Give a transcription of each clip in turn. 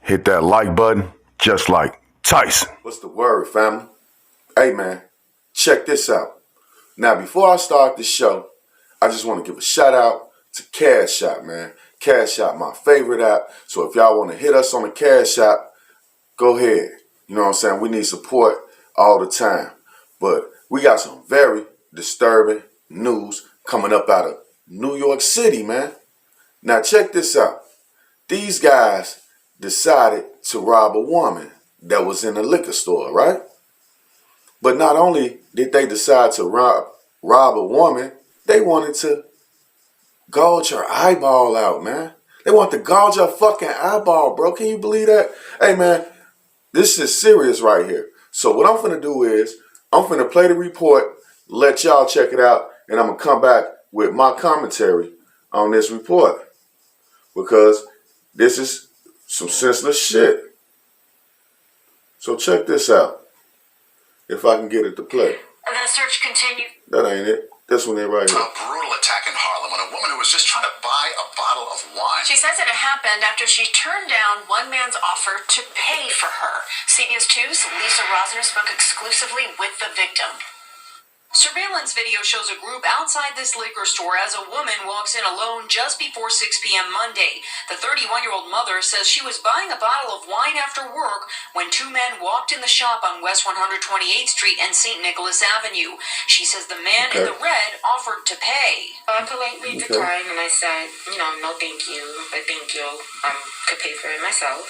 Hit that like button just like Tyson. What's the word, family? Hey, man, check this out. Now, before I start the show, I just want to give a shout out to Cash App, man. Cash App, my favorite app. So if y'all want to hit us on the Cash App, go ahead. You know what I'm saying? We need support all the time. But we got some very disturbing news coming up out of New York City, man. Now, check this out. These guys decided to rob a woman that was in a liquor store, right? But not only did they decide to rob a woman, they wanted to gouge her eyeball out, man. They want to gouge her fucking eyeball, bro. Can you believe that? Hey, man, this is serious right here. So what I'm finna do is I'm finna play the report, let y'all check it out, and I'm gonna come back with my commentary on this report because this is some senseless shit. So check this out. If I can get it to play. And the search continued. That ain't it. This one there right here. A brutal attack in Harlem on a woman who was just trying to buy a bottle of wine. She says it happened after she turned down one man's offer to pay for her. CBS 2's Lisa Rosner spoke exclusively with the victim. Surveillance video shows a group outside this liquor store as a woman walks in alone just before 6 p.m. Monday. The 31-year-old mother says she was buying a bottle of wine after work when two men walked in the shop on West 128th Street and St. Nicholas Avenue. She says the man in the red offered to pay. I politely declined and I said, no thank you, but thank you. Could pay for it myself.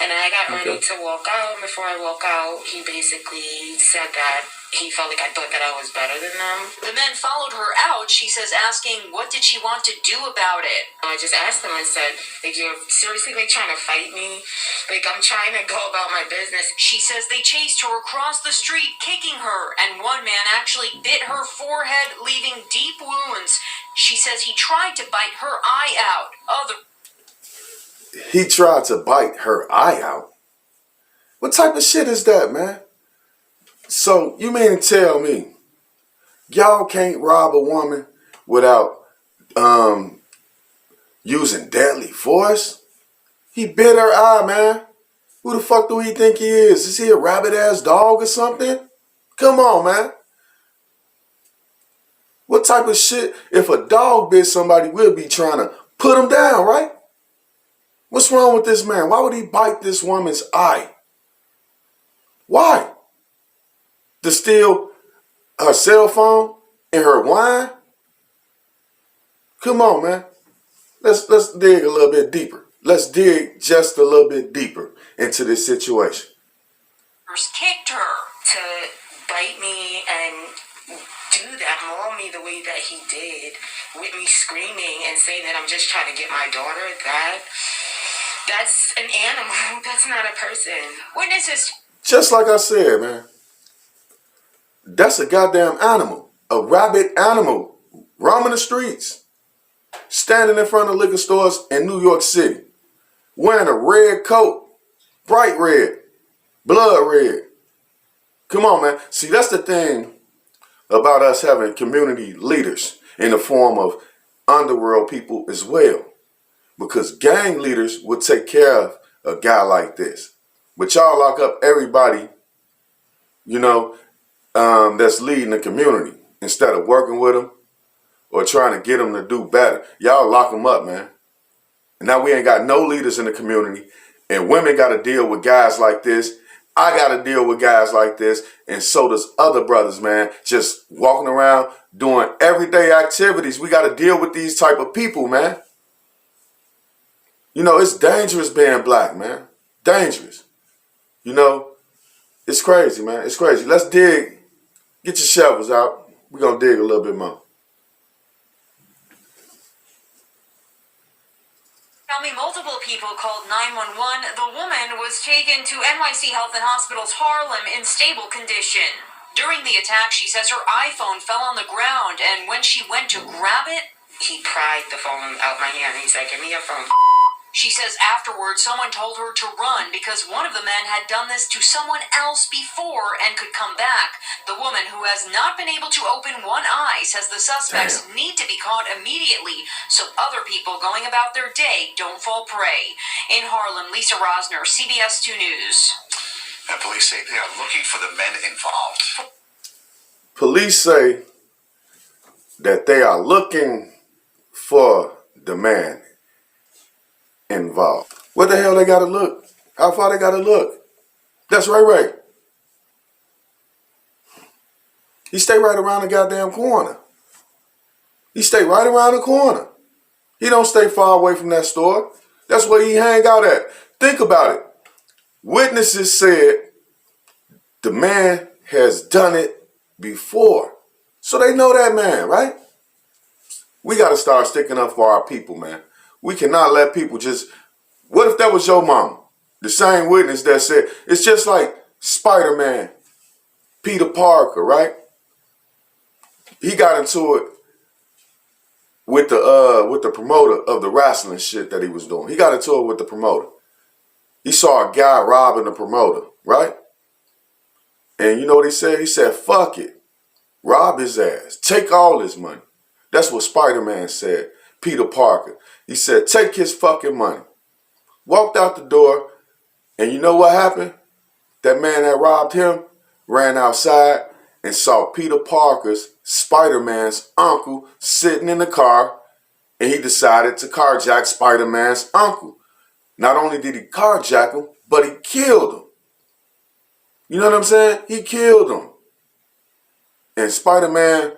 And then I got ready to walk out. Before I walk out, he basically said that he felt like I thought that I was better than them. The men followed her out, she says, asking what did she want to do about it. I just asked them, I said, like, you're seriously trying to fight me? Like, I'm trying to go about my business. She says they chased her across the street, kicking her, and one man actually bit her forehead, leaving deep wounds. She says he tried to bite her eye out. He tried to bite her eye out? What type of shit is that, man? So, you mean to tell me, y'all can't rob a woman without using deadly force? He bit her eye, man. Who the fuck do he think he is? Is he a rabbit-ass dog or something? Come on, man. What type of shit? If a dog bit somebody, we'll be trying to put him down, right? What's wrong with this man? Why would he bite this woman's eye? Why? To steal her cell phone and her wine? Come on, man. Let's dig a little bit deeper. Let's dig just a little bit deeper into this situation. Kicked her. To bite me and do that, maul me the way that he did, with me screaming and saying that I'm just trying to get my daughter, that's an animal. That's not a person. Witnesses. Just like I said, man. That's a goddamn animal. A rabid animal roaming the streets. Standing in front of liquor stores in New York City. Wearing a red coat. Bright red. Blood red. Come on, man. See, that's the thing about us having community leaders in the form of underworld people as well. Because gang leaders would take care of a guy like this. But y'all lock up everybody, that's leading the community instead of working with them or trying to get them to do better. Y'all lock them up, man. And now we ain't got no leaders in the community, and women got to deal with guys like this. I got to deal with guys like this, and so does other brothers, man. Just walking around doing everyday activities. We got to deal with these type of people, man. It's dangerous being black, man. Dangerous. It's crazy, man. It's crazy. Let's dig. Get your shovels out. We're going to dig a little bit more. Multiple people called 911. The woman was taken to NYC Health and Hospital's Harlem in stable condition. During the attack, she says her iPhone fell on the ground, and when she went to grab it, he pried the phone out my hand. He's like, give me your phone. She says afterwards someone told her to run because one of the men had done this to someone else before and could come back. The woman, who has not been able to open one eye, says the suspects need to be caught immediately so other people going about their day don't fall prey. In Harlem, Lisa Rosner, CBS 2 News. And police say they are looking for the men involved. Police say that they are looking for the man involved. What the hell they gotta look? How far they gotta look? That's Ray. He stay right around the goddamn corner. He stay right around the corner. He don't stay far away from that store. That's where he hang out at. Think about it. Witnesses said the man has done it before. So they know that man, right? We got to start sticking up for our people, man. We cannot let people just... What if that was your mama? The same witness that said... It's just like Spider-Man, Peter Parker, right? He got into it with the promoter of the wrestling shit that he was doing. He got into it with the promoter. He saw a guy robbing the promoter, right? And you know what he said? He said, fuck it. Rob his ass. Take all his money. That's what Spider-Man said. Peter Parker. He said, take his fucking money. Walked out the door. And you know what happened? That man that robbed him ran outside and saw Peter Parker's, Spider-Man's uncle, sitting in the car. And he decided to carjack Spider-Man's uncle. Not only did he carjack him, but he killed him. You know what I'm saying? He killed him. And Spider-Man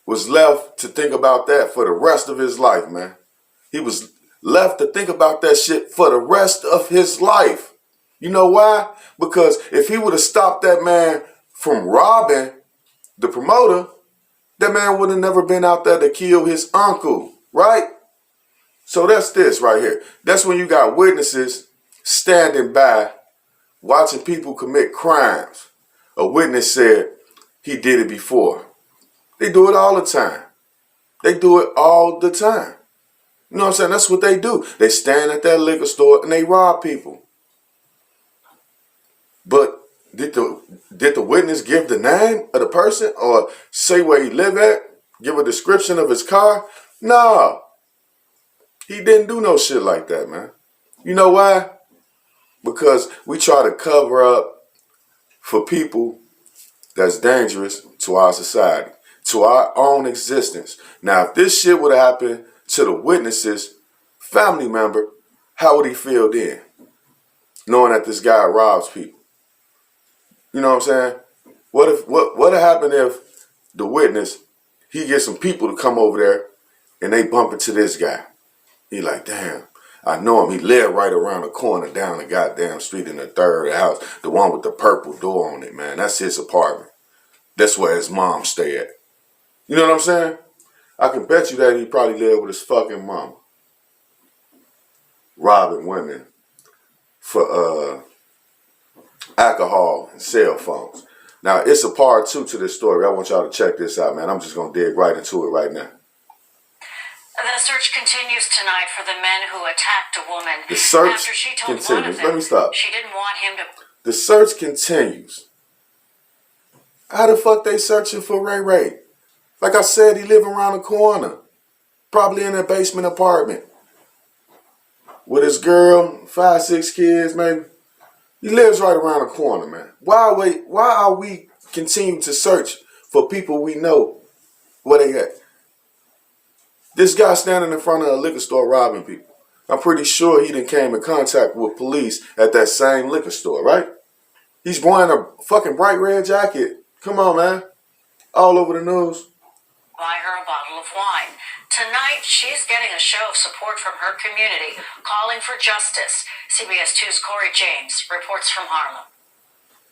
was left to think about that for the rest of his life, man. He was left to think about that shit for the rest of his life. You know why? Because if he would have stopped that man from robbing the promoter, that man would have never been out there to kill his uncle, right? So that's this right here. That's when you got witnesses standing by watching people commit crimes. A witness said he did it before. They do it all the time. They do it all the time. You know what I'm saying? That's what they do. They stand at that liquor store and they rob people. But did the witness give the name of the person or say where he live at? Give a description of his car? No. He didn't do no shit like that, man. You know why? Because we try to cover up for people that's dangerous to our society, to our own existence. Now, if this shit would have happened to the witness's family member, how would he feel then? Knowing that this guy robs people. You know what I'm saying? What happened if the witness, he gets some people to come over there and they bump into this guy? He like, damn, I know him. He lived right around the corner down the goddamn street in the third house. The one with the purple door on it, man. That's his apartment. That's where his mom stay at. You know what I'm saying? I can bet you that he probably lived with his fucking mama. Robbing women for alcohol and cell phones. Now, it's a part 2 to this story. I want y'all to check this out, man. I'm just going to dig right into it right now. The search continues tonight for the men who attacked a woman. The search after she told continues. one of them Let me stop. she didn't want him to... The search continues. How the fuck they searching for Ray? Like I said, he live around the corner. Probably in a basement apartment. With his girl, 5, 6 kids, maybe. He lives right around the corner, man. Why are we continuing to search for people we know where they at? This guy standing in front of a liquor store robbing people. I'm pretty sure he done came in contact with police at that same liquor store, right? He's wearing a fucking bright red jacket. Come on, man. All over the news. Buy her a bottle of wine. Tonight, she's getting a show of support from her community, calling for justice. CBS 2's Corey James reports from Harlem.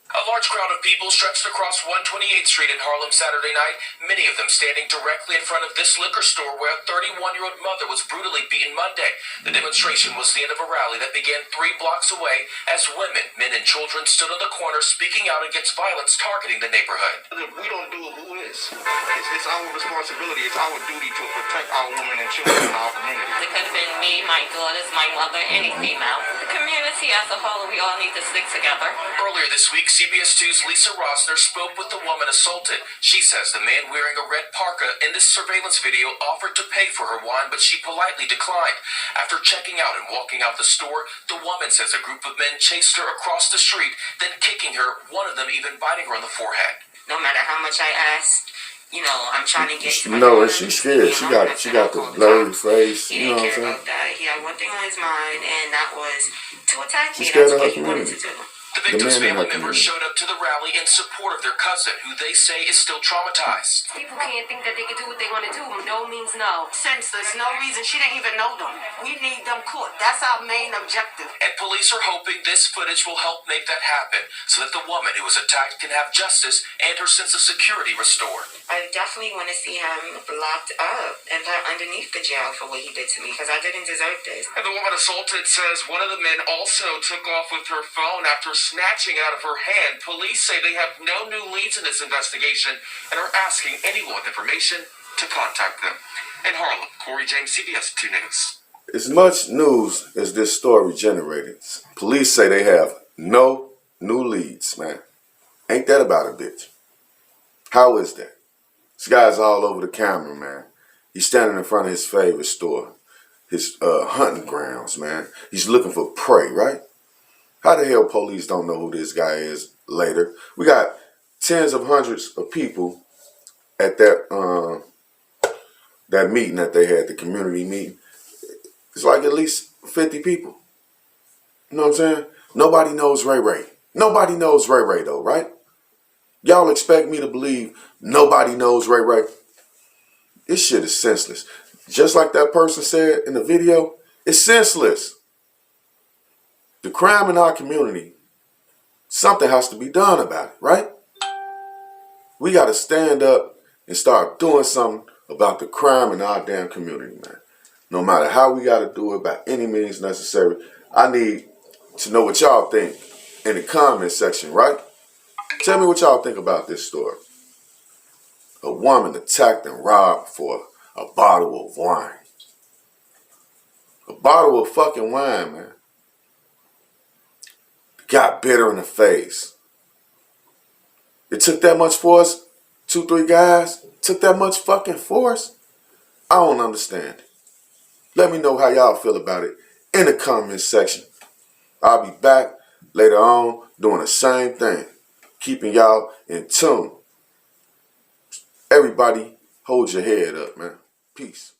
A large crowd of people stretched across 128th Street in Harlem Saturday night, many of them standing directly in front of this liquor store where a 31-year-old mother was brutally beaten Monday. The demonstration was the end of a rally that began 3 blocks away as women, men, and children stood on the corner speaking out against violence targeting the neighborhood. If we don't do it, who is? It's our responsibility. It's our duty to protect our women and children in our community. It could have been me, my daughters, my mother, any female. The community as a whole, we all need to stick together. Earlier this week, CBS 2's Lisa Rosner spoke with the woman assaulted. She says the man wearing a red parka in this surveillance video offered to pay for her wine, but she politely declined. After checking out and walking out the store, the woman says a group of men chased her across the street, then kicking her, one of them even biting her on the forehead. No matter how much I asked, I'm trying to get to my No, and daughter. she's scared. She got the blurry face. He You know didn't what I'm care saying? about that. He had one thing on his mind, and that was to attack me. She's scared That's of what her he wanted to community. do. The victim's men in her family members community. showed up to the rally in support of their cousin, who they say is still traumatized. People can't think that they can do what they want to do. No means no. Senseless, no reason. She didn't even know them. We need them caught. That's our main objective. And police are hoping this footage will help make that happen, so that the woman who was attacked can have justice and her sense of security restored. I definitely want to see him locked up and put underneath the jail for what he did to me, because I didn't deserve this. And the woman assaulted says one of the men also took off with her phone after snatching it out of her hand. Police say they have no new leads in this investigation and are asking anyone with information to contact them. In Harlem, Corey James, CBS 2 News. As much news as this story generated, police say they have no new leads, man. Ain't that about a bitch? How is that? This guy's all over the camera, man. He's standing in front of his favorite store, his hunting grounds, man. He's looking for prey, right? How the hell police don't know who this guy is later? We got tens of hundreds of people at that that meeting that they had, the community meeting. It's like at least 50 people. You know what I'm saying? Nobody knows Ray Ray. Nobody knows Ray Ray though, right? Y'all expect me to believe nobody knows Ray Ray? This shit is senseless. Just like that person said in the video, it's senseless. The crime in our community, something has to be done about it, right? We got to stand up and start doing something about the crime in our damn community, man. No matter how we got to do it, by any means necessary. I need to know what y'all think in the comment section, right? Tell me what y'all think about this story. A woman attacked and robbed for a bottle of wine. A bottle of fucking wine, man. Got bit her in the face. It took that much force? 2, 3 guys? Took that much fucking force? I don't understand it. Let me know how y'all feel about it in the comments section. I'll be back later on doing the same thing. Keeping y'all in tune. Everybody, hold your head up, man. Peace.